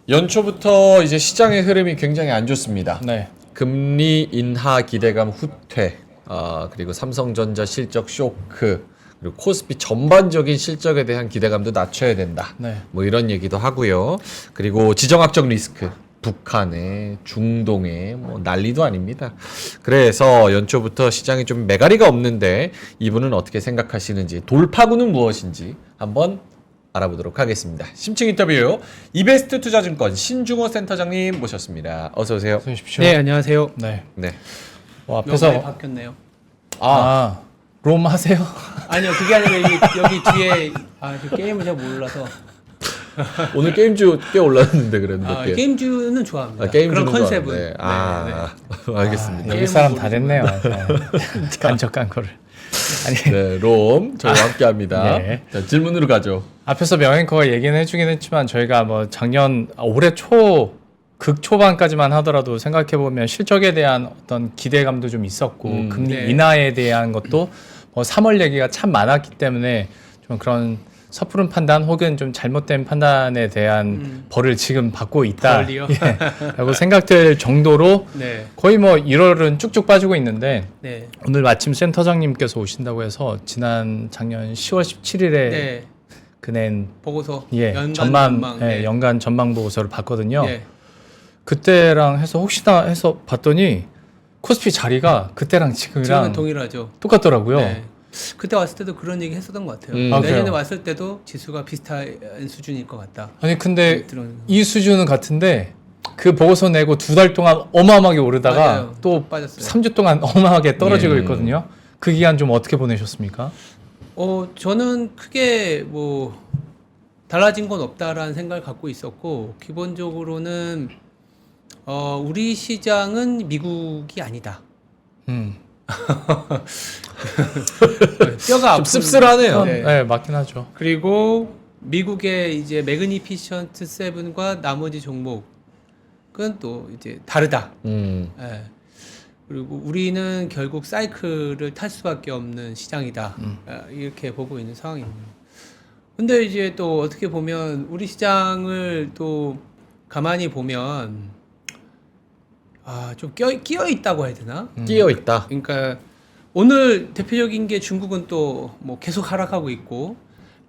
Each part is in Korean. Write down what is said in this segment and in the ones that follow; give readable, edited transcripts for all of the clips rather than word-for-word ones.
연초부터 이제 시장의 흐름이 굉장히 안 좋습니다. 네. 금리 인하 기대감 후퇴, 그리고 삼성전자 실적 쇼크, 그리고 코스피 전반적인 실적에 대한 기대감도 낮춰야 된다. 네. 뭐 이런 얘기도 하고요. 그리고 지정학적 리스크, 북한에, 중동에 뭐 난리도 아닙니다. 그래서 연초부터 시장이 좀 매가리가 없는데 이분은 어떻게 생각하시는지, 돌파구는 무엇인지 한번 알아보도록 하겠습니다. 심층 인터뷰 이베스트 투자증권 신중호 센터장님 모셨습니다. 어서 오세요. 어서 오십시오. 네, 안녕하세요. 네. 네. 앞에서 명단이 바뀌었네요. 롬 하세요? 아니요, 그게 아니라 여기 뒤에 그 게임을 잘 몰라서 오늘 게임주 꽤 올랐는데 그래도 몇 개. 게임주는 좋아합니다. 게임주는 그런 컨셉은. 좋아하는데. 알겠습니다. 여기 사람 다 됐네요. 간적한 거를. 아니, 네, 롬 저희와 함께합니다. 네. 자, 질문으로 가죠. 앞에서 명앵커가 얘기는 해주긴 했지만 저희가 뭐 작년 올해 극초반까지만 하더라도 생각해보면 실적에 대한 어떤 기대감도 좀 있었고 금리 네. 인하에 대한 것도 뭐 3월 얘기가 참 많았기 때문에 좀 그런 섣부른 판단 혹은 좀 잘못된 판단에 대한 벌을 지금 받고 있다. 벌이요? 라고 생각될 정도로 네, 거의 뭐 1월은 쭉쭉 빠지고 있는데 네, 오늘 마침 센터장님께서 오신다고 해서 작년 10월 17일에 네. 그낸 보고서 연간 전망. 네. 연간 전망 보고서를 봤거든요. 네. 그때랑 해서 혹시나 해서 봤더니 코스피 자리가 그때랑 지금은 지금이랑 동일하죠. 똑같더라고요. 네. 그때 왔을 때도 그런 얘기 했었던 것 같아요. 아, 내년에 그래요? 왔을 때도 지수가 비슷한 수준일 것 같다. 아니 근데 들은- 이 수준은 같은데 그 보고서 내고 2달 동안 어마어마하게 오르다가 맞아요. 또 빠졌어요. 3주 동안 어마어마하게 떨어지고 예. 있거든요. 그 기간 좀 어떻게 보내셨습니까? 저는 크게 뭐 달라진 건 없다라는 생각을 갖고 있었고 기본적으로는 우리 시장은 미국이 아니다. 뼈가 좀 아픈 씁쓸하네요. 네. 네, 맞긴 하죠. 그리고 미국의 이제 매그니피션트 세븐과 나머지 종목은 또 이제 다르다. 예. 그리고 우리는 결국 사이클을 탈 수밖에 없는 시장이다. 이렇게 보고 있는 상황입니다. 근데 이제 또 어떻게 보면 우리 시장을 또 가만히 보면 좀 끼어 있다고 해야 되나? 끼어 있다. 그러니까 오늘 대표적인 게 중국은 또 뭐 계속 하락하고 있고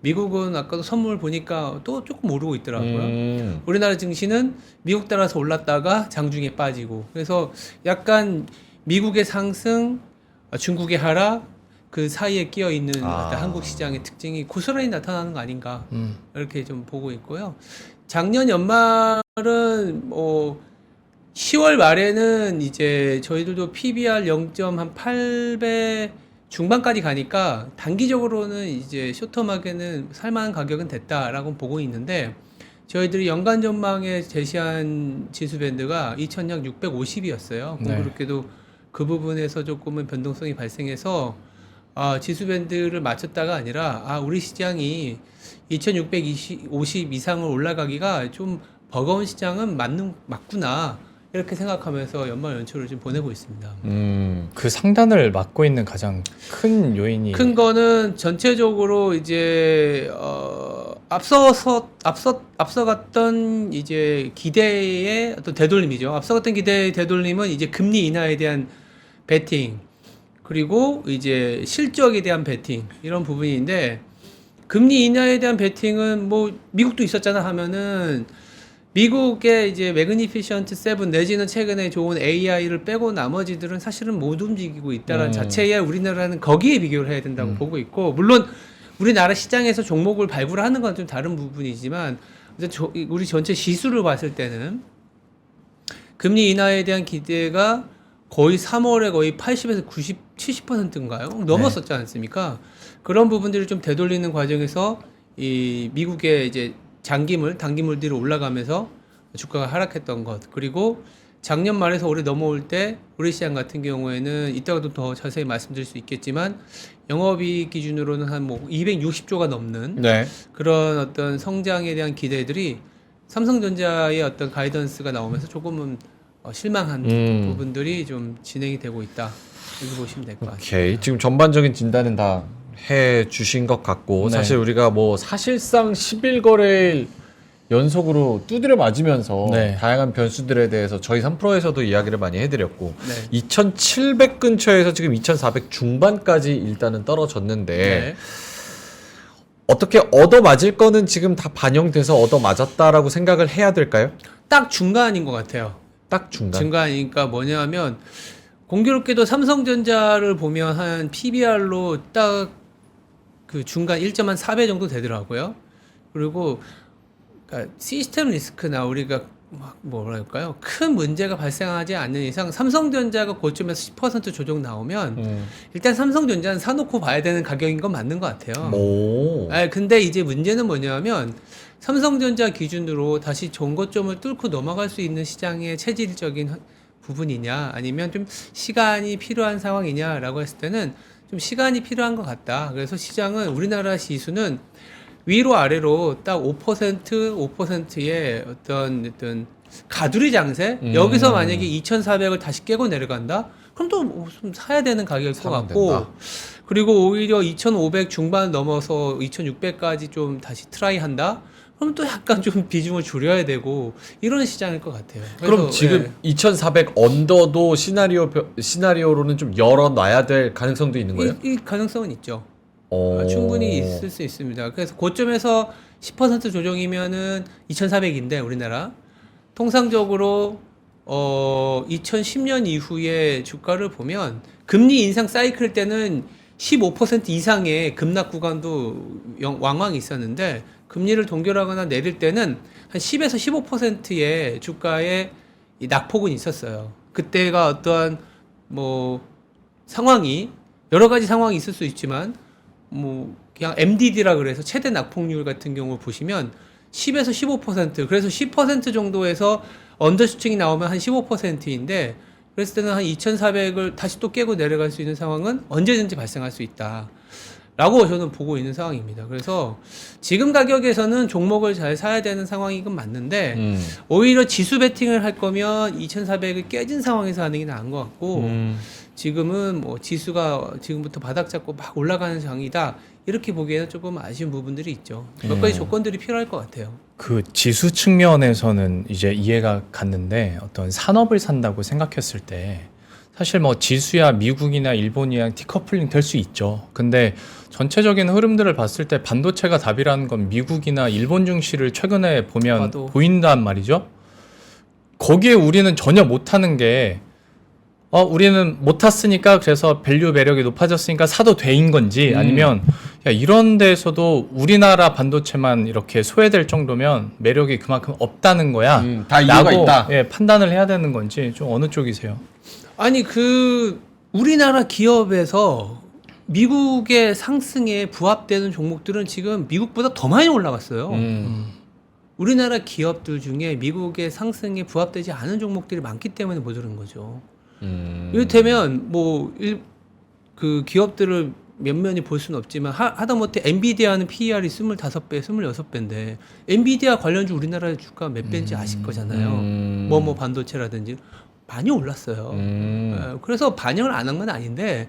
미국은 아까도 선물 보니까 또 조금 오르고 있더라고요. 우리나라 증시는 미국 따라서 올랐다가 장중에 빠지고 그래서 약간 미국의 상승, 중국의 하락 그 사이에 끼어 있는 한국 시장의 특징이 고스란히 나타나는 거 아닌가 이렇게 좀 보고 있고요. 작년 연말은 뭐 10월 말에는 이제 저희들도 PBR 0.8배 중반까지 가니까 단기적으로는 이제 쇼터마켓은 살만한 가격은 됐다라고 보고 있는데 저희들이 연간 전망에 제시한 지수 밴드가 2,000약 650이었어요. 네. 공교롭게도 그 부분에서 조금은 변동성이 발생해서 지수 밴드를 맞췄다가 아니라 우리 시장이 2,650 이상을 올라가기가 좀 버거운 시장은 맞구나. 이렇게 생각하면서 연말 연초를 좀 보내고 있습니다. 그 상단을 맡고 있는 가장 큰 요인이 큰 거는 전체적으로 이제 앞서갔던 이제 기대의 어떤 되돌림이죠. 앞서갔던 기대의 되돌림은 이제 금리 인하에 대한 베팅 그리고 이제 실적에 대한 베팅 이런 부분인데 금리 인하에 대한 베팅은 뭐 미국도 있었잖아 하면은 미국의 이제 매그니피션트 세븐 내지는 최근에 좋은 AI를 빼고 나머지들은 사실은 못 움직이고 있다는 자체에 우리나라는 거기에 비교를 해야 된다고 보고 있고 물론 우리나라 시장에서 종목을 발굴하는 건 좀 다른 부분이지만 우리 전체 지수를 봤을 때는 금리 인하에 대한 기대가 거의 3월에 거의 80에서 90, 70%인가요? 넘었었지 않습니까? 그런 부분들을 좀 되돌리는 과정에서 이 미국의 이제 단기물들이 올라가면서 주가가 하락했던 것 그리고 작년 말에서 올해 넘어올 때 우리 시장 같은 경우에는 이따가도 더 자세히 말씀드릴 수 있겠지만 영업이익 기준으로는 한 뭐 260조가 넘는 네. 그런 어떤 성장에 대한 기대들이 삼성전자의 어떤 가이던스가 나오면서 조금은 실망한 부분들이 좀 진행이 되고 있다 이렇게 보시면 될 것 같아요. 오케이. 지금 전반적인 진단은 다 해 주신 것 같고 네. 사실 우리가 뭐 사실상 10일 거래일 연속으로 두드려 맞으면서 네. 다양한 변수들에 대해서 저희 3프로에서도 이야기를 많이 해드렸고 네. 2700 근처에서 지금 2400 중반까지 일단은 떨어졌는데 네. 어떻게 얻어 맞을 거는 지금 다 반영돼서 얻어 맞았다라고 생각을 해야 될까요? 딱 중간인 것 같아요. 딱 중간. 중간이니까 뭐냐면 공교롭게도 삼성전자를 보면 한 PBR로 딱 그 중간 1.4배 정도 되더라고요. 그리고 그러니까 시스템 리스크나 우리가 막 뭐랄까요? 큰 문제가 발생하지 않는 이상 삼성전자가 고점에서 10% 조정 나오면 일단 삼성전자는 사놓고 봐야 되는 가격인 건 맞는 것 같아요. 오. 근데 이제 문제는 뭐냐면 삼성전자 기준으로 다시 종고점을 뚫고 넘어갈 수 있는 시장의 체질적인 부분이냐 아니면 좀 시간이 필요한 상황이냐라고 했을 때는 좀 시간이 필요한 것 같다. 그래서 시장은 우리나라 지수는 위로 아래로 딱 5%의 어떤 가두리 장세? 여기서 만약에 2,400을 다시 깨고 내려간다? 그럼 또 좀 사야 되는 가격일 것 사면 같고 된다. 그리고 오히려 2,500 중반 넘어서 2,600까지 좀 다시 트라이 한다? 그럼 또 약간 좀 비중을 줄여야 되고 이런 시장일 것 같아요. 그럼 그래서, 지금 2400 언더도 시나리오로는 좀 열어놔야 될 가능성도 있는 거예요? 이 가능성은 있죠. 오. 충분히 있을 수 있습니다. 그래서 고점에서 10% 조정이면은 2,400인데 우리나라 통상적으로 2010년 이후에 주가를 보면 금리 인상 사이클 때는 15% 이상의 급락 구간도 왕왕 있었는데 금리를 동결하거나 내릴 때는 한 10에서 15%의 주가의 이 낙폭은 있었어요. 그때가 어떠한 뭐 상황이 여러 가지 상황이 있을 수 있지만 뭐 그냥 MDD라 그래서 최대 낙폭률 같은 경우 보시면 10에서 15% 그래서 10% 정도에서 언더슈팅이 나오면 한 15%인데 그랬을 때는 한 2,400을 다시 또 깨고 내려갈 수 있는 상황은 언제든지 발생할 수 있다. 라고 저는 보고 있는 상황입니다. 그래서 지금 가격에서는 종목을 잘 사야 되는 상황이건 맞는데 오히려 지수 베팅을 할 거면 2,400을 깨진 상황에서 하는 게 나은 것 같고 지금은 뭐 지수가 지금부터 바닥 잡고 막 올라가는 장이다 이렇게 보기에는 조금 아쉬운 부분들이 있죠. 몇 가지 조건들이 필요할 것 같아요. 그 지수 측면에서는 이제 이해가 갔는데 어떤 산업을 산다고 생각했을 때 사실 뭐 지수야 미국이나 일본이랑 디커플링 될 수 있죠. 근데 전체적인 흐름들을 봤을 때 반도체가 답이라는 건 미국이나 일본 증시를 최근에 보면 봐도. 보인단 말이죠. 거기에 우리는 전혀 못하는 게 우리는 못 탔으니까 그래서 밸류 매력이 높아졌으니까 사도 돼인 건지 아니면 야, 이런 데서도 우리나라 반도체만 이렇게 소외될 정도면 매력이 그만큼 없다는 거야. 다 이유가 라고, 있다. 예, 판단을 해야 되는 건지 좀 어느 쪽이세요? 아니 우리나라 기업에서 미국의 상승에 부합되는 종목들은 지금 미국보다 더 많이 올라갔어요. 우리나라 기업들 중에 미국의 상승에 부합되지 않은 종목들이 많기 때문에 못 오른 거죠. 이를테면 그 기업들을 면면히 볼 수는 없지만 하다못해 엔비디아는 PER이 25배, 26배인데 엔비디아 관련주 우리나라 주가 몇 배인지 아실 거잖아요. 뭐 반도체라든지 많이 올랐어요. 그래서 반영을 안 한 건 아닌데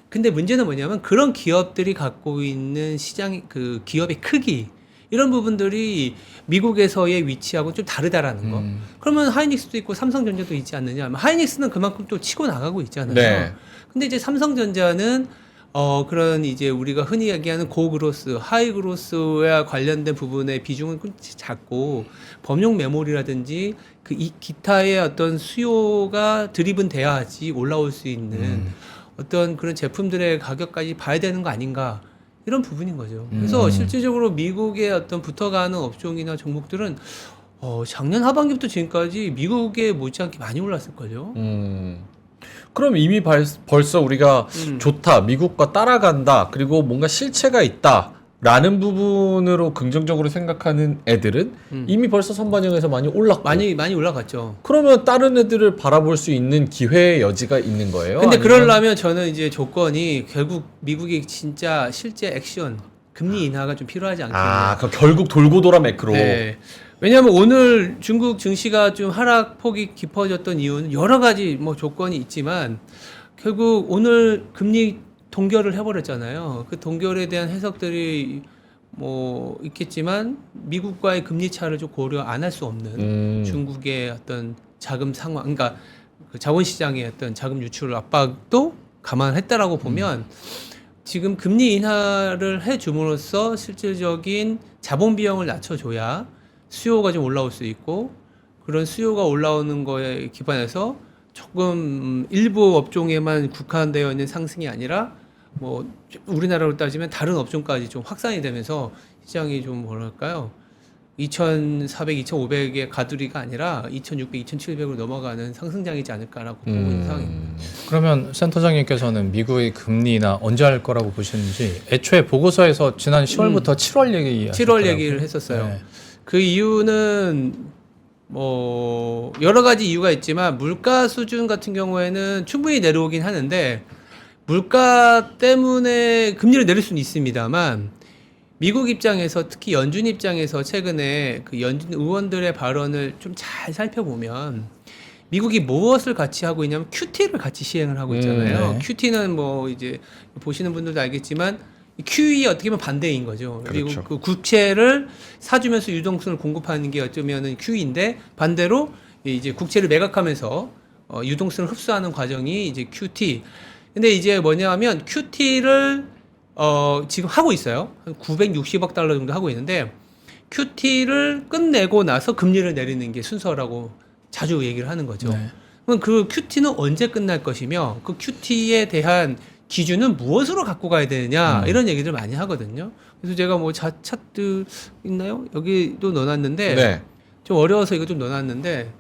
근데 문제는 뭐냐면 그런 기업들이 갖고 있는 시장 그 기업의 크기 이런 부분들이 미국에서의 위치하고 좀 다르다라는 거. 그러면 하이닉스도 있고 삼성전자도 있지 않느냐? 하이닉스는 그만큼 또 치고 나가고 있잖아요. 네. 근데 이제 삼성전자는 그런 이제 우리가 흔히 얘기하는 고그로스, 하이그로스와 관련된 부분의 비중은 작고 범용 메모리라든지 기타의 어떤 수요가 드리븐 돼야지 올라올 수 있는 어떤 그런 제품들의 가격까지 봐야 되는 거 아닌가 이런 부분인 거죠. 그래서 실질적으로 미국의 어떤 붙어가는 업종이나 종목들은 작년 하반기부터 지금까지 미국에 못지않게 많이 올랐을걸요. 그럼 이미 벌써 우리가 좋다, 미국과 따라간다, 그리고 뭔가 실체가 있다 라는 부분으로 긍정적으로 생각하는 애들은 이미 벌써 선반영에서 많이 올랐고 많이 올라갔죠. 그러면 다른 애들을 바라볼 수 있는 기회의 여지가 있는 거예요? 근데 아니면- 그러려면 저는 이제 조건이 결국 미국이 진짜 실제 액션 금리 인하가 좀 필요하지 않겠냐. 그럼 결국 돌고 돌아 매크로. 네. 왜냐하면 오늘 중국 증시가 좀 하락폭이 깊어졌던 이유는 여러 가지 뭐 조건이 있지만 결국 오늘 금리 동결을 해버렸잖아요. 그 동결에 대한 해석들이 뭐 있겠지만 미국과의 금리 차를 좀 고려 안 할 수 없는 중국의 어떤 자금 상황, 그러니까 그 자본시장의 어떤 자금 유출 압박도 감안했다라고 보면 지금 금리 인하를 해줌으로써 실질적인 자본 비용을 낮춰줘야 수요가 좀 올라올 수 있고 그런 수요가 올라오는 거에 기반해서 조금 일부 업종에만 국한되어 있는 상승이 아니라 뭐 우리나라로 따지면 다른 업종까지 좀 확산이 되면서 시장이 좀 뭐랄까요? 2,400, 2,500의 가두리가 아니라 2,600, 2,700으로 넘어가는 상승장이지 않을까라고 보고 있는 상황입니다. 그러면 센터장님께서는 미국의 금리나 언제 할 거라고 보시는지 애초에 보고서에서 지난 10월부터 7월 얘기 7월 얘기를 했었어요. 네. 그 이유는 뭐 여러 가지 이유가 있지만 물가 수준 같은 경우에는 충분히 내려오긴 하는데 물가 때문에 금리를 내릴 수는 있습니다만 미국 입장에서 특히 연준 입장에서 최근에 그 연준 의원들의 발언을 좀 잘 살펴보면 미국이 무엇을 같이 하고 있냐면 QT를 같이 시행을 하고 있잖아요. 네. QT는 뭐 이제 보시는 분들도 알겠지만 QE 어떻게 보면 반대인 거죠. 그렇죠. 미국 그 국채를 사주면서 유동성을 공급하는 게 어쩌면은 QE인데 반대로 이제 국채를 매각하면서 유동성을 흡수하는 과정이 이제 QT. 근데 이제 뭐냐면 QT를 지금 하고 있어요. 한 960억 달러 정도 하고 있는데 QT를 끝내고 나서 금리를 내리는 게 순서라고 자주 얘기를 하는 거죠. 네. 그럼 그 QT는 언제 끝날 것이며 그 QT에 대한 기준은 무엇으로 갖고 가야 되느냐 이런 얘기들 많이 하거든요. 그래서 제가 뭐 차트 있나요? 여기도 넣어놨는데 네. 좀 어려워서 이거 좀 넣어놨는데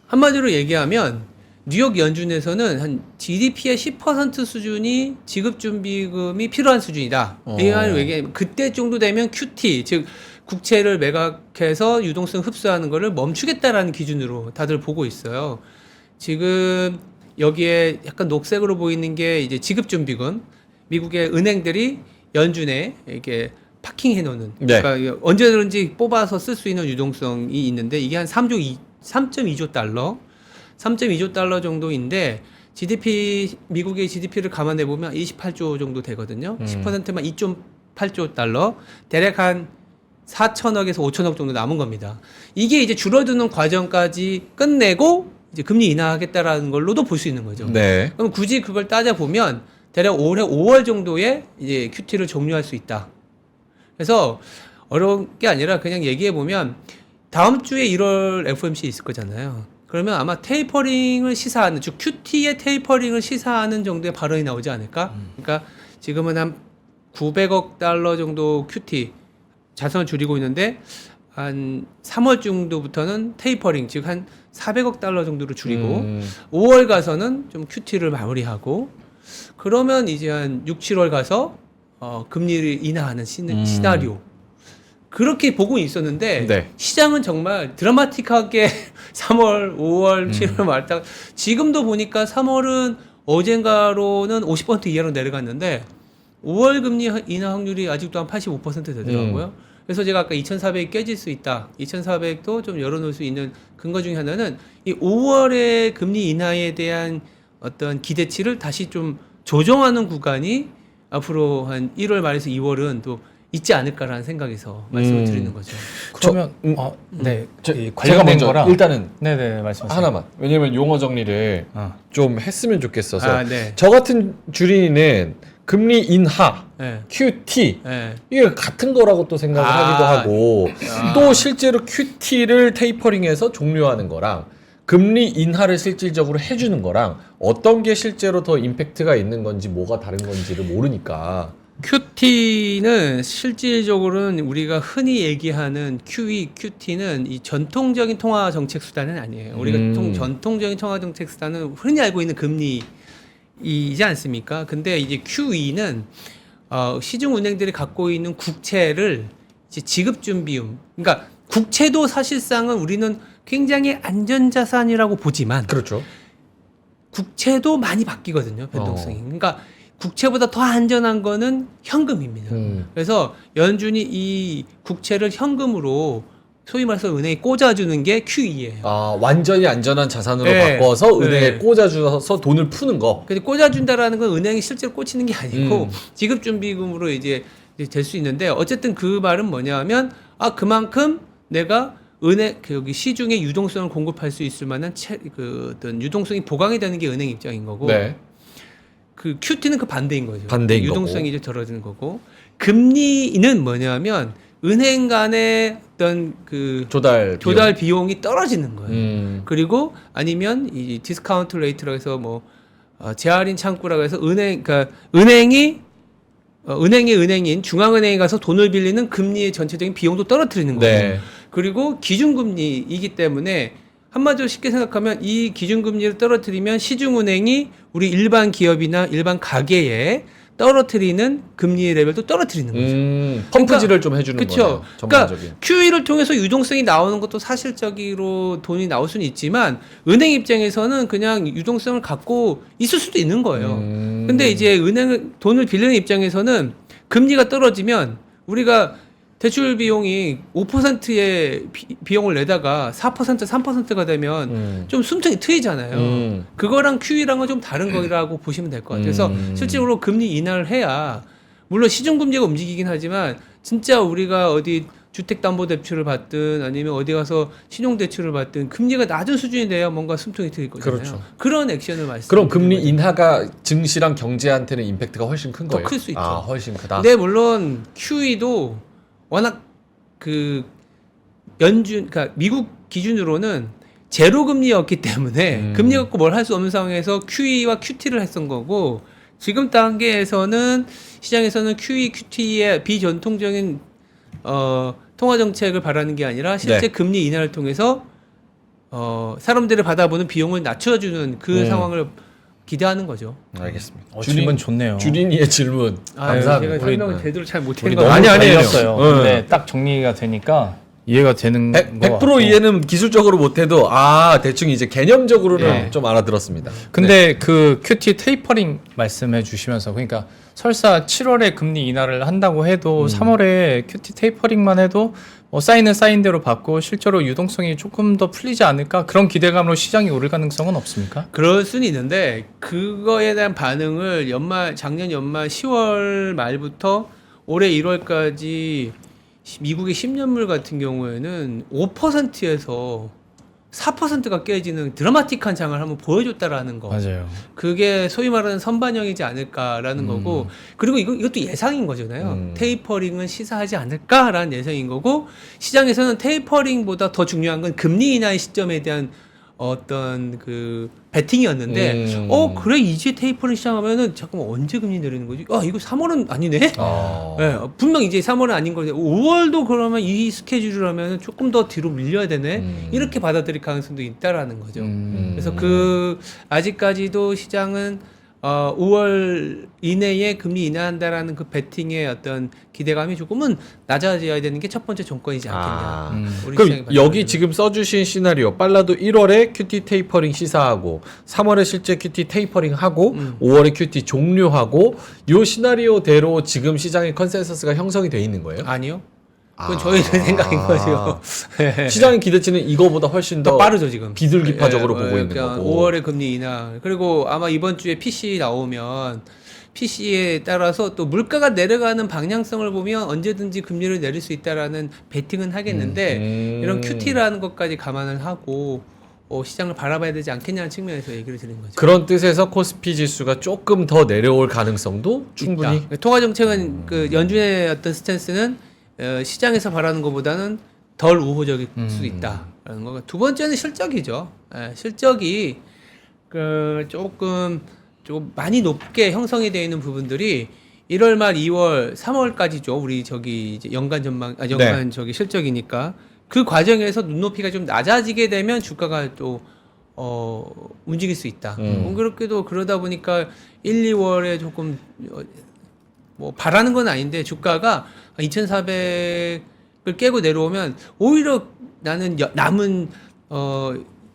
한마디로 얘기하면 뉴욕 연준에서는 한 GDP의 10% 수준이 지급준비금이 필요한 수준이다. 얘기하면 그때 정도 되면 QT, 즉 국채를 매각해서 유동성 흡수하는 거를 멈추겠다라는 기준으로 다들 보고 있어요. 지금 여기에 약간 녹색으로 보이는 게 이제 지급준비금, 미국의 은행들이 연준에 이렇게 파킹해 놓는, 네. 그러니까 언제든지 뽑아서 쓸 수 있는 유동성이 있는데 이게 한 3.2조 달러. 3.2조 달러 정도인데 미국의 GDP를 감안해 보면 28조 정도 되거든요. 10%만 2.8조 달러, 대략 한 4천억에서 5천억 정도 남은 겁니다. 이게 이제 줄어드는 과정까지 끝내고 이제 금리 인하하겠다라는 걸로도 볼 수 있는 거죠. 네. 그럼 굳이 그걸 따져 보면 대략 올해 5월 정도에 이제 QT를 종료할 수 있다. 그래서 어려운 게 아니라 그냥 얘기해 보면 다음 주에 1월 FOMC 있을 거잖아요. 그러면 아마 테이퍼링을 시사하는, 즉 QT의 테이퍼링을 시사하는 정도의 발언이 나오지 않을까? 그러니까 지금은 한 900억 달러 정도 QT 자산을 줄이고 있는데 한 3월 정도부터는 테이퍼링, 즉 한 400억 달러 정도로 줄이고 5월 가서는 좀 QT를 마무리하고 그러면 이제 한 6, 7월 가서 금리를 인하하는 시나리오. 그렇게 보고 있었는데 네. 시장은 정말 드라마틱하게 3월, 5월, 7월 말딱 지금도 보니까 3월은 어젠가로는 50% 이하로 내려갔는데 5월 금리 인하 확률이 아직도 한 85% 되더라고요. 그래서 제가 아까 2,400이 깨질 수 있다. 2,400도 좀 열어놓을 수 있는 근거 중에 하나는 이 5월의 금리 인하에 대한 어떤 기대치를 다시 좀 조정하는 구간이 앞으로 한 1월 말에서 2월은 또 있지 않을까라는 생각에서 말씀을 드리는 거죠. 그러면 네. 제가 이 관련된 먼저 거랑 일단은 네네 말씀하세요. 하나만. 왜냐면 용어 정리를 좀 했으면 좋겠어서. 네. 저 같은 주린이는 금리 인하, 네. QT 네. 이게 같은 거라고 또 생각을 하기도 하고 또 실제로 QT를 테이퍼링해서 종료하는 거랑 금리 인하를 실질적으로 해주는 거랑 어떤 게 실제로 더 임팩트가 있는 건지 뭐가 다른 건지를 모르니까. QT는 실질적으로는 우리가 흔히 얘기하는 QE, QT는 이 전통적인 통화 정책 수단은 아니에요. 우리가 전통적인 통화 정책 수단은 흔히 알고 있는 금리이지 않습니까? 근데 이제 QE는 시중 은행들이 갖고 있는 국채를 이제 지급 준비금, 그러니까 국채도 사실상은 우리는 굉장히 안전자산이라고 보지만 그렇죠. 국채도 많이 바뀌거든요, 변동성이. 그러니까 국채보다 더 안전한 거는 현금입니다. 그래서 연준이 이 국채를 현금으로 소위 말해서 은행에 꽂아주는 게 QE예요. 아, 완전히 안전한 자산으로 네. 바꿔서 은행에 네. 꽂아주어서 돈을 푸는 거. 근데 꽂아준다라는 건 은행이 실제로 꽂히는 게 아니고 지급준비금으로 이제 이제 될 수 있는데 어쨌든 그 말은 뭐냐면 그만큼 내가 은행 여기 시중에 유동성을 공급할 수 있을 만한 그 어떤 유동성이 보강이 되는 게 은행 입장인 거고 네. 그 QT는 그 반대인 거죠. 반대인 유동성이 이제 떨어지는 거고 금리는 뭐냐면 은행 간의 어떤 그 조달 비용이 떨어지는 거예요. 비용. 그리고 아니면 이 디스카운트 레이트라고 해서 뭐 재할인 창구라고 해서 그러니까 은행이 은행인 중앙은행에 가서 돈을 빌리는 금리의 전체적인 비용도 떨어뜨리는 거예요. 네. 그리고 기준금리이기 때문에 한마디로 쉽게 생각하면 이 기준금리를 떨어뜨리면 시중은행이 우리 일반 기업이나 일반 가게에 떨어뜨리는 금리의 레벨도 떨어뜨리는 거죠. 펌프질을 좀 해주는 그쵸? 거네요. 전반적인. 그러니까 QE를 통해서 유동성이 나오는 것도 사실적으로 돈이 나올 수는 있지만 은행 입장에서는 그냥 유동성을 갖고 있을 수도 있는 거예요. 근데 이제 돈을 빌리는 입장에서는 금리가 떨어지면 우리가 대출 비용이 5%의 비용을 내다가 4%, 3%가 되면 좀 숨통이 트이잖아요. 그거랑 QE랑은 좀 다른 거라고 보시면 될 것 같아요. 그래서 실질적으로 금리 인하를 해야 물론 시중금리가 움직이긴 하지만 진짜 우리가 어디 주택담보대출을 받든 아니면 어디 가서 신용대출을 받든 금리가 낮은 수준이 돼야 뭔가 숨통이 트일 거잖아요. 그렇죠. 그런 액션을 말씀드리는 그럼 금리 거죠. 인하가 증시랑 경제한테는 임팩트가 훨씬 큰 더 거예요? 클 수 있죠. 훨씬 크다. 근데 물론 QE도 워낙 그 그러니까 미국 기준으로는 제로 금리였기 때문에 금리 갖고 뭘 할 수 없는 상황에서 QE와 QT를 했던 거고 지금 단계에서는 시장에서는 QE, QT의 비전통적인 통화 정책을 바라는 게 아니라 실제 네. 금리 인하를 통해서 사람들이 받아보는 비용을 낮춰주는 그 상황을 기대하는 거죠. 알겠습니다. 질문 좋네요. 주린이의 질문 아유, 감사합니다. 제가 설명을 제대로 잘 우리 못한 너무 거 아니, 아니에요. 걸렸어요. 네. 근데 딱 정리가 되니까 이해가 되는 100% 이해는 기술적으로 못해도 대충 이제 개념적으로는 네. 좀 알아들었습니다. 근데 그 QT 테이퍼링 말씀해 주시면서 그러니까 설사 7월에 금리 인하를 한다고 해도 3월에 QT 테이퍼링만 해도 사인은 사인대로 받고 실제로 유동성이 조금 더 풀리지 않을까 그런 기대감으로 시장이 오를 가능성은 없습니까? 그럴 수는 있는데 그거에 대한 반응을 작년 연말 10월 말부터 올해 1월까지 미국의 10년물 같은 경우에는 5%에서 4%가 깨지는 드라마틱한 장을 한번 보여줬다라는 거. 맞아요. 그게 소위 말하는 선반영이지 않을까라는 거고, 그리고 이것도 예상인 거잖아요. 테이퍼링은 시사하지 않을까라는 예상인 거고, 시장에서는 테이퍼링보다 더 중요한 건 금리 인하의 시점에 대한 어떤 그 베팅이었는데, 그래 이제 테이퍼링 시작하면은 잠깐만 언제 금리 내리는 거지? 이거 3월은 아니네. 네, 분명 이제 3월은 아닌 거지. 5월도 그러면 이 스케줄이라면 조금 더 뒤로 밀려야 되네. 이렇게 받아들일 가능성도 있다라는 거죠. 그래서 아직까지도 시장은 5월 이내에 금리 인하한다라는 그 베팅의 어떤 기대감이 조금은 낮아져야 되는 게 첫 번째 정권이지 않겠냐. 우리 그럼 시장이 여기 받아들이는. 지금 써주신 시나리오 빨라도 1월에 QT 테이퍼링 시사하고 3월에 실제 QT 테이퍼링 하고 5월에 QT 종료하고 요 시나리오대로 지금 시장의 컨센서스가 형성이 돼 있는 거예요? 아니요. 그건 저희의 생각인 거죠. 시장의 기대치는 이거보다 훨씬 더 더 빠르죠 지금. 비둘기파적으로 보고 있는 그러니까 거고. 5월에 금리 인하. 그리고 아마 이번 주에 PC 나오면 PC에 따라서 또 물가가 내려가는 방향성을 보면 언제든지 금리를 내릴 수 있다라는 베팅은 하겠는데 이런 QT라는 것까지 감안을 하고 시장을 바라봐야 되지 않겠냐는 측면에서 얘기를 드린 거죠. 그런 뜻에서 코스피 지수가 조금 더 내려올 가능성도 충분히 있다. 통화 정책은 그 연준의 어떤 스탠스는 시장에서 바라는 것보다는 덜 우호적일 수 있다라는 거. 두 번째는 실적이죠. 실적이 조금 많이 높게 형성이 되어 있는 부분들이 1월 말 2월 3월까지죠. 우리 이제 연간 전망 연간 저기 실적이니까 그 과정에서 눈높이가 좀 낮아지게 되면 주가가 또 움직일 수 있다. 공교롭게도 그러다 보니까 1, 2월에 조금 뭐 바라는 건 아닌데 주가가 2,400을 깨고 내려오면 오히려 나는 남은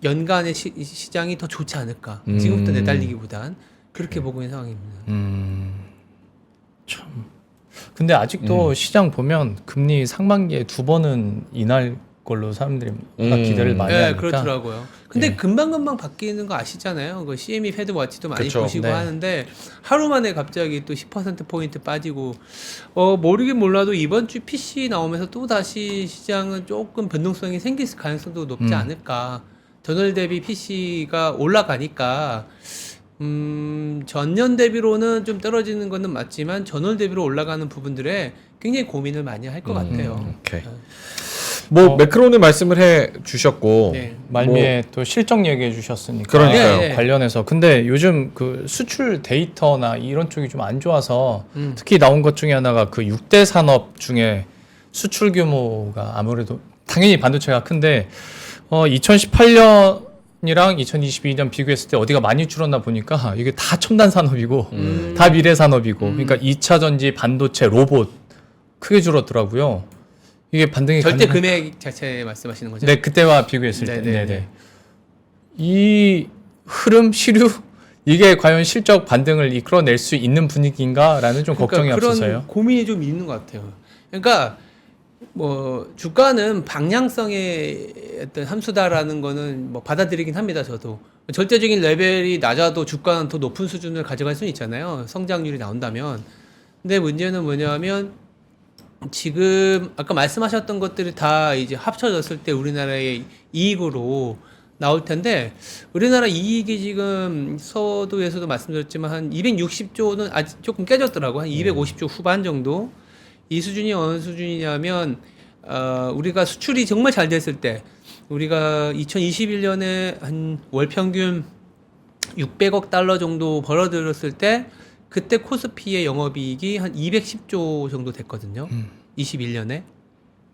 연간의 시장이 더 좋지 않을까. 지금부터 내달리기보단 그렇게 보고 있는 상황입니다. 참. 근데 아직도 시장 보면 금리 상반기에 2번은 인할 걸로 사람들이 기대를 많이 네, 하니까. 그렇더라고요. 근데 예. 금방금방 바뀌는 거 아시잖아요. 그 CME 패드 워치도 많이 그쵸. 보시고 네. 하는데 하루 만에 갑자기 또 10%포인트 빠지고 모르긴 몰라도 이번 주 PC 나오면서 또 다시 시장은 조금 변동성이 생길 가능성도 높지 않을까. 전월 대비 PC가 올라가니까 전년 대비로는 좀 떨어지는 거는 맞지만 전월 대비로 올라가는 부분들에 굉장히 고민을 많이 할 것 같아요. 오케이. 뭐 매크로는 말씀을 해 주셨고 네. 말미에 또 실적 얘기해 주셨으니까 그러니까요. 네, 네. 관련해서 근데 요즘 그 수출 데이터나 이런 쪽이 좀 안 좋아서 특히 나온 것 중에 하나가 그 6대 산업 중에 수출 규모가 아무래도 당연히 반도체가 큰데 2018년이랑 2022년 비교했을 때 어디가 많이 줄었나 보니까 이게 다 첨단 산업이고 다 미래 산업이고 그러니까 2차 전지, 반도체, 로봇 크게 줄었더라고요. 이게 반등이 절대 가능한- 금액 자체 말씀하시는 거죠? 네, 그때와 비교했을 때. 네네네. 네네. 이 흐름, 시류 이게 과연 실적 반등을 이끌어낼 수 있는 분위기인가라는 좀 걱정이 그러니까 그런 앞서서요. 고민이 좀 있는 것 같아요. 그러니까 뭐 주가는 방향성의 어떤 함수다라는 거는 뭐 받아들이긴 합니다. 저도 절대적인 레벨이 낮아도 주가는 더 높은 수준을 가져갈 수는 있잖아요. 성장률이 나온다면. 근데 문제는 뭐냐면 지금 아까 말씀하셨던 것들이 다 이제 합쳐졌을 때 우리나라의 이익으로 나올 텐데 우리나라 이익이 지금 서두에서도 말씀드렸지만 한 260조는 아직 조금 깨졌더라고. 한 250조 후반 정도. 이 수준이 어느 수준이냐면 우리가 수출이 정말 잘 됐을 때 우리가 2021년에 한 월 평균 600억 달러 정도 벌어들였을 때 그때 코스피의 영업이익이 한 210조 정도 됐거든요. 21년에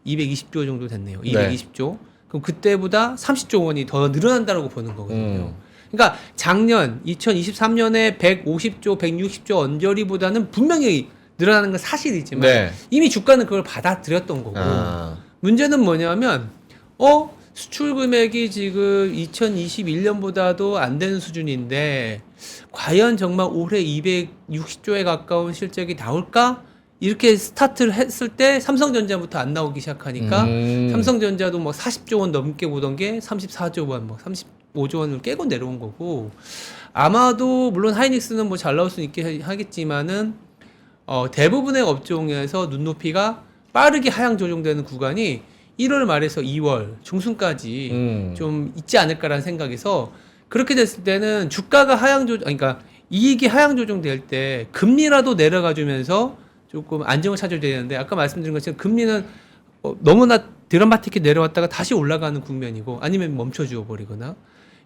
220조 정도 됐네요. 220조. 그럼 그때보다 30조 원이 더 늘어난다고 보는 거거든요. 그러니까 작년 2023년에 150조, 160조 언저리보다는 분명히 늘어나는 건 사실이지만 네. 이미 주가는 그걸 받아들였던 거고 문제는 뭐냐면 수출 금액이 지금 2021년보다도 안 되는 수준인데 과연 정말 올해 260조에 가까운 실적이 나올까? 이렇게 스타트를 했을 때 삼성전자부터 안 나오기 시작하니까 삼성전자도 뭐 40조 원 넘게 보던 게 34조 원, 뭐 35조 원을 깨고 내려온 거고 아마도 물론 하이닉스는 뭐 잘 나올 수 있게 하겠지만은 대부분의 업종에서 눈높이가 빠르게 하향 조정되는 구간이 1월 말에서 2월 중순까지 좀 있지 않을까라는 생각에서 그렇게 됐을 때는 주가가 그러니까 이익이 하향 조정될 때 금리라도 내려가 주면서 조금 안정을 찾아야 되는데 아까 말씀드린 것처럼 금리는 너무나 드라마틱하게 내려왔다가 다시 올라가는 국면이고 아니면 멈춰주어 버리거나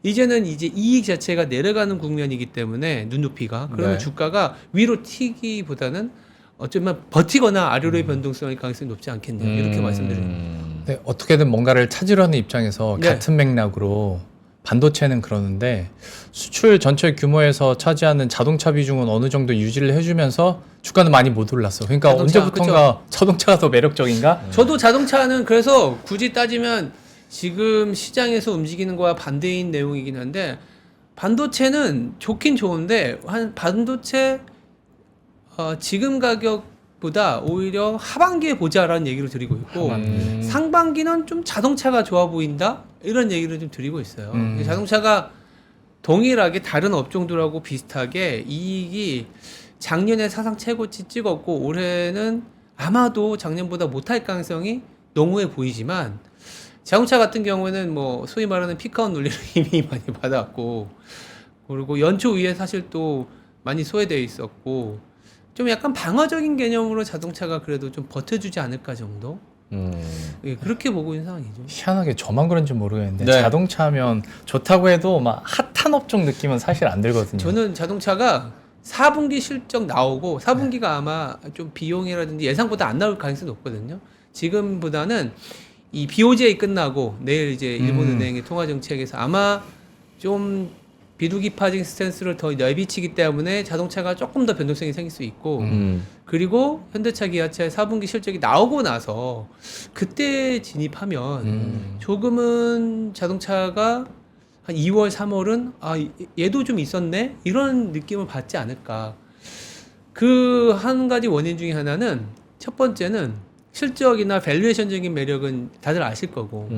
이제는 이제 이익 자체가 내려가는 국면이기 때문에 눈높이가 그러면 네. 주가가 위로 튀기보다는 어쩌면 버티거나 아래로의 변동성일 가능성이 높지 않겠냐 이렇게 말씀드립니다. 네, 어떻게든 뭔가를 찾으려는 입장에서 네. 같은 맥락으로 반도체는 그러는데 수출 전체 규모에서 차지하는 자동차 비중은 어느 정도 유지를 해주면서 주가는 많이 못 올랐어. 그러니까 자동차, 언제부턴가 자동차가 더 매력적인가? 저도 자동차는 그래서 굳이 따지면 지금 시장에서 움직이는 거와 반대인 내용이긴 한데 반도체는 좋긴 좋은데 한 반도체 지금 가격보다 오히려 하반기에 보자라는 얘기를 드리고 있고 상반기는 좀 자동차가 좋아 보인다 이런 얘기를 좀 드리고 있어요. 자동차가 동일하게 다른 업종들하고 비슷하게 이익이 작년에 사상 최고치 찍었고 올해는 아마도 작년보다 못할 가능성이 농후해 보이지만 자동차 같은 경우에는 뭐 소위 말하는 피크아웃 논리를 이미 많이 받았고 그리고 연초 위에 사실 또 많이 소외되어 있었고 좀 약간 방어적인 개념으로 자동차가 그래도 좀 버텨주지 않을까 정도? 예, 그렇게 보고 있는 상황이죠. 희한하게 저만 그런지 모르겠는데 네. 자동차면 좋다고 해도 막 핫한 업종 느낌은 사실 안 들거든요. 저는 자동차가 4분기 실적 나오고 4분기가 아마 좀 비용이라든지 예상보다 안 나올 가능성이 높거든요. 지금보다는 이 BOJ 끝나고 내일 이제 일본은행의 통화 정책에서 아마 좀 비둘기 파징 스탠스를 더 내비치기 때문에 자동차가 조금 더 변동성이 생길 수 있고 그리고 현대차 기아차의 4분기 실적이 나오고 나서 그때 진입하면 조금은 자동차가 한 2월, 3월은 얘도 좀 있었네 이런 느낌을 받지 않을까. 그 한 가지 원인 중에 하나는 첫 번째는 실적이나 밸류에이션적인 매력은 다들 아실 거고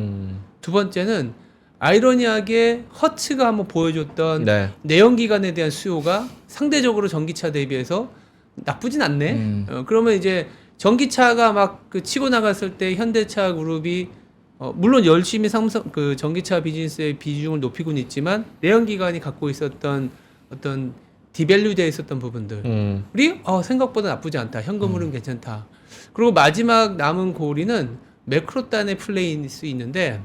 두 번째는 아이러니하게 허츠가 한번 보여줬던 네. 내연기관에 대한 수요가 상대적으로 전기차 대비해서 나쁘진 않네. 그러면 이제 전기차가 막 그 치고 나갔을 때 현대차 그룹이 물론 열심히 삼성 그 전기차 비즈니스의 비중을 높이고는 있지만 내연기관이 갖고 있었던 어떤 디밸류되어 있었던 부분들이 생각보다 나쁘지 않다. 현금 흐름 괜찮다. 그리고 마지막 남은 고리는 매크로단의 플레이일 수 있는데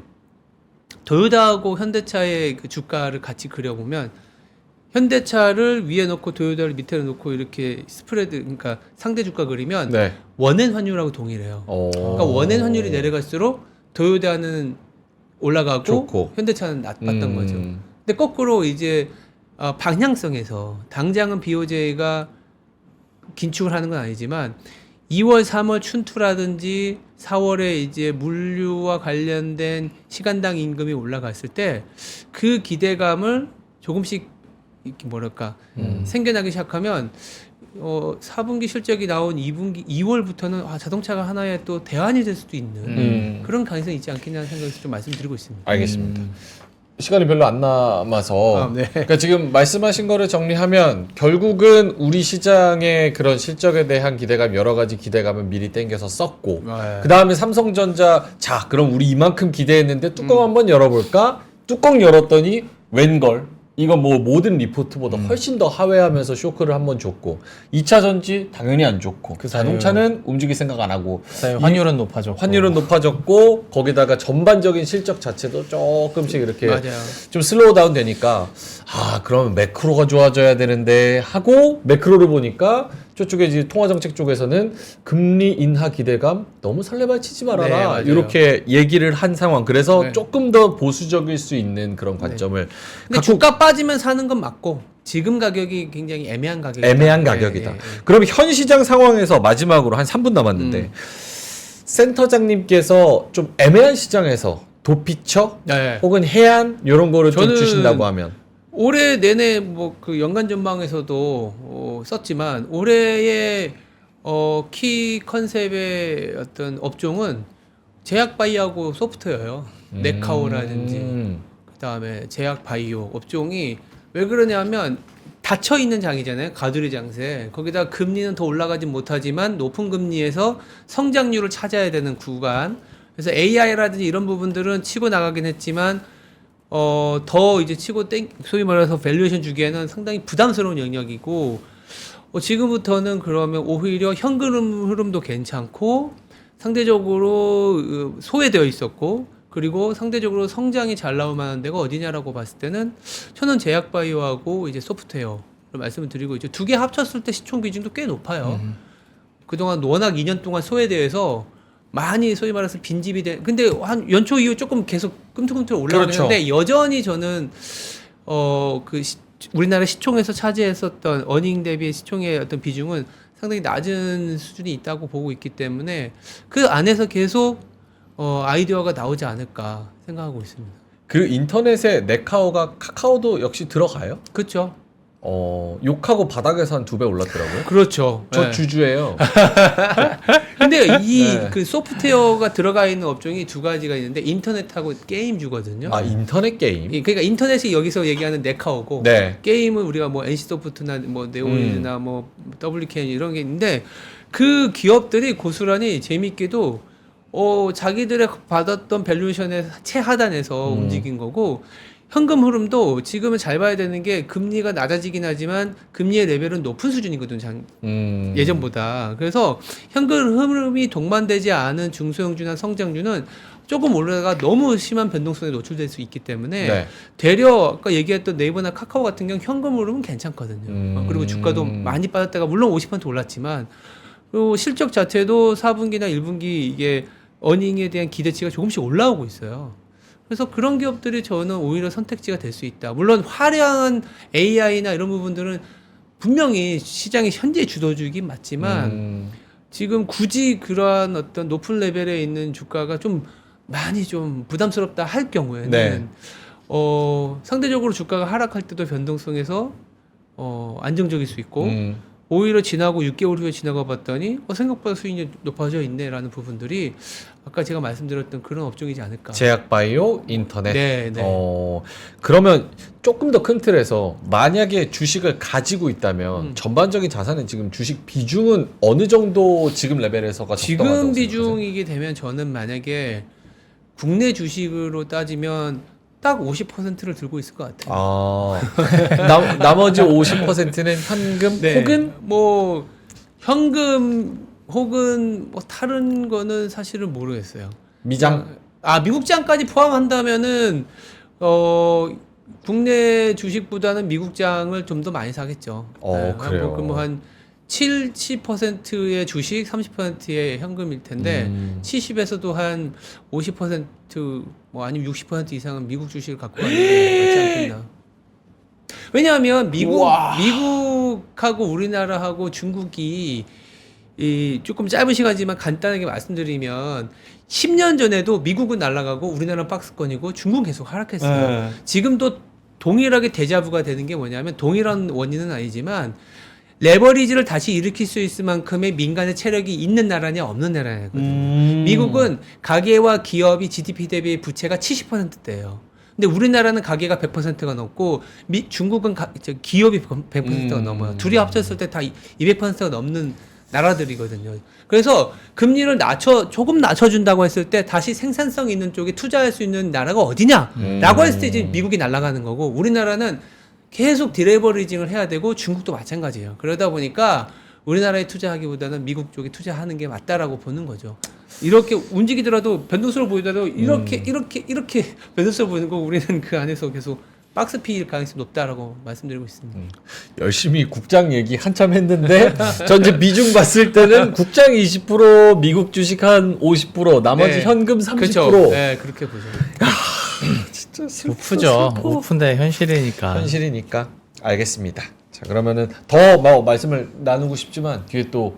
도요타하고 현대차의 그 주가를 같이 그려보면 현대차를 위에 놓고 도요타를 밑에 놓고 이렇게 스프레드 그러니까 상대 주가 그리면 네. 원엔 환율하고 동일해요. 그러니까 원엔 환율이 내려갈수록 도요타는 올라가고 좋고. 현대차는 나빴던 거죠. 근데 거꾸로 이제 방향성에서 당장은 BOJ가 긴축을 하는 건 아니지만 2월, 3월 춘투라든지 4월에 이제 물류와 관련된 시간당 임금이 올라갔을 때 그 기대감을 조금씩 이렇게 뭐랄까 생겨나기 시작하면 4분기 실적이 나온 2분기 2월부터는 자동차가 하나의 또 대안이 될 수도 있는 그런 가능성이 있지 않겠냐는 생각을 좀 말씀드리고 있습니다. 알겠습니다. 시간이 별로 안 남아서 네. 그러니까 지금 말씀하신 거를 정리하면 결국은 우리 시장의 그런 실적에 대한 기대감 여러 가지 기대감을 미리 땡겨서 썼고 네. 그 다음에 삼성전자 자 그럼 우리 이만큼 기대했는데 뚜껑 한번 열어볼까? 뚜껑 열었더니 웬걸 이거 뭐 모든 리포트보다 훨씬 더 하회하면서 쇼크를 한번 줬고 2차 전지 당연히 안 좋고 그 자동차는 움직일 생각 안 하고 환율은 높아졌고 환율은 높아졌고 거기다가 전반적인 실적 자체도 조금씩 이렇게 맞아요. 좀 슬로우 다운 되니까 그러면 매크로가 좋아져야 되는데 하고 매크로를 보니까 저쪽에 이제 통화정책 쪽에서는 금리 인하 기대감 너무 설레발 치지 네, 말아라 맞아요. 이렇게 얘기를 한 상황 그래서 네. 조금 더 보수적일 수 있는 그런 관점을 근데 주가 빠지면 사는 건 맞고 지금 가격이 굉장히 애매한 가격이다. 애매한 가격이다. 그럼 현 시장 상황에서 마지막으로 한 3분 남았는데 센터장님께서 좀 애매한 시장에서 도피처 네. 혹은 해안 이런 거를 좀 저는 주신다고 하면 올해 내내 뭐 그 연간 전망에서도 썼지만 올해의 키 컨셉의 어떤 업종은 제약 바이오하고 소프트웨어예요. 네카오라든지 그다음에 제약 바이오 업종이 왜 그러냐면 닫혀 있는 장이잖아요. 가두리 장세. 거기다 금리는 더 올라가지 못하지만 높은 금리에서 성장률을 찾아야 되는 구간. 그래서 AI라든지 이런 부분들은 치고 나가긴 했지만 더 이제 소위 말해서 밸류에이션 주기에는 상당히 부담스러운 영역이고, 지금부터는 그러면 오히려 현금 흐름도 괜찮고, 상대적으로 소외되어 있었고, 그리고 상대적으로 성장이 잘 나올 만한 데가 어디냐라고 봤을 때는 저는 제약바이오하고 이제 소프트웨어를 말씀을 드리고 있죠. 두 개 합쳤을 때 시총 비중도 꽤 높아요. 그동안 워낙 2년 동안 소외되어서 많이 소위 말해서 빈집이 근데 한 연초 이후 조금 계속 끔틀끔틀 올라가는데 그렇죠. 여전히 저는 우리나라 시총에서 차지했었던 어닝 대비 시총의 어떤 비중은 상당히 낮은 수준이 있다고 보고 있기 때문에 그 안에서 계속 아이디어가 나오지 않을까 생각하고 있습니다. 그 인터넷에 네카오가 카카오도 역시 들어가요? 그렇죠. 욕하고 바닥에서 한 2배 올랐더라고요. 그렇죠. 저 네. 주주예요. 근데 이 네. 그 소프트웨어가 들어가 있는 업종이 두 가지가 있는데 인터넷하고 게임주거든요. 인터넷 게임. 그러니까 인터넷이 여기서 얘기하는 네카오고 네. 게임은 우리가 뭐 NC소프트나 뭐 네오이즈나 뭐 WKN 이런 게 있는데 그 기업들이 고스란히 재밌게도 자기들의 받았던 밸류에이션의 최하단에서 움직인 거고 현금 흐름도 지금은 잘 봐야 되는 게 금리가 낮아지긴 하지만 금리의 레벨은 높은 수준이거든 예전보다. 그래서 현금 흐름이 동반되지 않은 중소형주나 성장주는 조금 올라가 너무 심한 변동성에 노출될 수 있기 때문에 네. 되려 아까 얘기했던 네이버나 카카오 같은 경우 현금 흐름은 괜찮거든요. 그리고 주가도 많이 빠졌다가 물론 50% 올랐지만 그리고 실적 자체도 4분기나 1분기 이게 어닝에 대한 기대치가 조금씩 올라오고 있어요. 그래서 그런 기업들이 저는 오히려 선택지가 될 수 있다. 물론 화려한 AI나 이런 부분들은 분명히 시장의 현재 주도주이긴 맞지만 지금 굳이 그러한 어떤 높은 레벨에 있는 주가가 좀 많이 좀 부담스럽다 할 경우에는 네. 상대적으로 주가가 하락할 때도 변동성에서 안정적일 수 있고 오히려 지나고 6개월 후에 지나가 봤더니 생각보다 수익이 높아져 있네라는 부분들이 아까 제가 말씀드렸던 그런 업종이지 않을까. 제약바이오, 인터넷. 네, 네. 그러면 조금 더 큰 틀에서 만약에 주식을 가지고 있다면 전반적인 자산은 지금 주식 비중은 어느 정도 지금 레벨에서가 지금 적당하다고 비중이게 되면 저는 만약에 국내 주식으로 따지면 딱 50%를 들고 있을 것 같아요. 나머지 50%는 현금 네. 혹은 뭐 현금 혹은 뭐 다른 거는 사실은 모르겠어요. 미장. 미국장까지 포함한다면은 국내 주식보다는 미국장을 좀 더 많이 사겠죠. 그래요. 한 70%의 주식, 30%의 현금일 텐데 70에서도 한 50%뭐 아니면 60% 이상은 미국 주식을 갖고 가는 게 맞지 않겠나. 왜냐하면 미국하고 우리나라하고 중국이 조금 짧은 시간이지만 간단하게 말씀드리면 10년 전에도 미국은 날아가고 우리나라는 박스권이고 중국은 계속 하락했어요. 네. 지금도 동일하게 데자부가 되는 게 뭐냐면 동일한 원인은 아니지만 레버리지를 다시 일으킬 수 있을 만큼의 민간의 체력이 있는 나라냐 없는 나라냐거든요. 미국은 가계와 기업이 GDP 대비 부채가 70%대예요. 근데 우리나라는 가계가 100%가 넘고 중국은 기업이 100%가 넘어요. 둘이 합쳤을 때 다 200%가 넘는 나라들이거든요. 그래서 금리를 조금 낮춰준다고 했을 때 다시 생산성 있는 쪽에 투자할 수 있는 나라가 어디냐라고 했을 때 이제 미국이 날아가는 거고 우리나라는 계속 디레버리징을 해야 되고 중국도 마찬가지예요. 그러다 보니까 우리나라에 투자하기보다는 미국 쪽에 투자하는 게 맞다라고 보는 거죠. 이렇게 움직이더라도 변동성을 보이더라도 이렇게 변동성을 보이는 거 우리는 그 안에서 계속 박스 P일 가능성이 높다라고 말씀드리고 있습니다. 열심히 국장 얘기 한참 했는데 전체 비중 봤을 때는 국장 20%, 미국 주식 한 50%, 나머지 네. 현금 30%. 그렇죠. 네, 그렇게 보죠. 진짜 우프죠. 우프인데 현실이니까. 현실이니까. 알겠습니다. 자, 그러면은 더 말씀을 나누고 싶지만 뒤에 또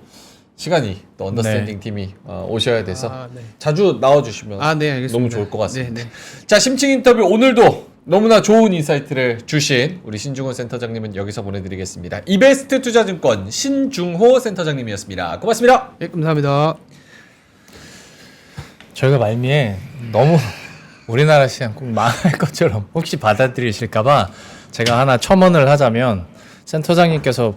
시간이 또 언더스탠딩 팀이 오셔야 돼서 네. 자주 나와주시면 네, 알겠습니다. 너무 좋을 것 같습니다. 네, 네. 자, 심층 인터뷰 오늘도 너무나 좋은 인사이트를 주신 우리 신중호 센터장님은 여기서 보내드리겠습니다. 이베스트 투자증권 신중호 센터장님이었습니다. 고맙습니다. 네, 감사합니다. 저희가 말미에 너무 우리나라 시장 꼭 망할 것처럼 혹시 받아들이실까봐 제가 하나 첨언을 하자면 센터장님께서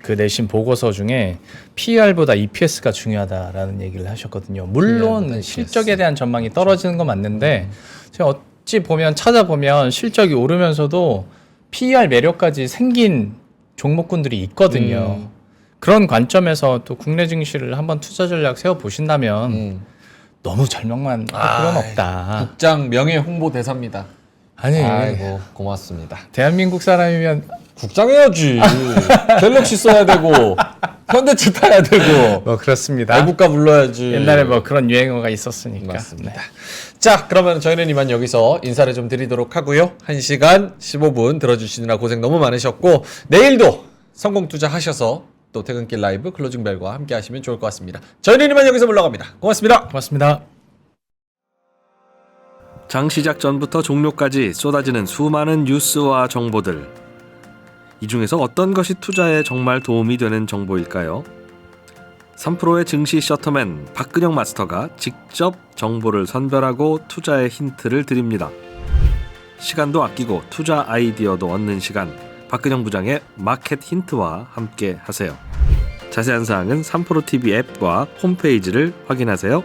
그 내신 보고서 중에 PER보다 EPS가 중요하다라는 얘기를 하셨거든요. 물론 실적에 대한 전망이 떨어지는 건 맞는데 제가 어찌 보면 찾아보면 실적이 오르면서도 PER 매력까지 생긴 종목군들이 있거든요. 그런 관점에서 또 국내 증시를 한번 투자 전략 세워 보신다면 너무 절망만 할 필요는 없다. 국장 명예 홍보 대사입니다. 아니, 아이고 고맙습니다. 대한민국 사람이면 국장 해야지. 갤럭시 써야 되고 현대차 타야 되고 뭐 그렇습니다. 애국가 불러야지. 옛날에 뭐 그런 유행어가 있었으니까. 맞습니다. 네. 자, 그러면 저희는 이만 여기서 인사를 좀 드리도록 하고요. 1시간 15분 들어주시느라 고생 너무 많으셨고 내일도 성공 투자하셔서 또 퇴근길 라이브 클로징 벨과 함께 하시면 좋을 것 같습니다. 저희는 이만 여기서 물러갑니다. 고맙습니다. 고맙습니다. 장 시작 전부터 종료까지 쏟아지는 수많은 뉴스와 정보들. 이 중에서 어떤 것이 투자에 정말 도움이 되는 정보일까요? 3프로의 증시 셔터맨 박근영 마스터가 직접 정보를 선별하고 투자의 힌트를 드립니다. 시간도 아끼고 투자 아이디어도 얻는 시간, 박근영 부장의 마켓 힌트와 함께 하세요. 자세한 사항은 3프로 TV 앱과 홈페이지를 확인하세요.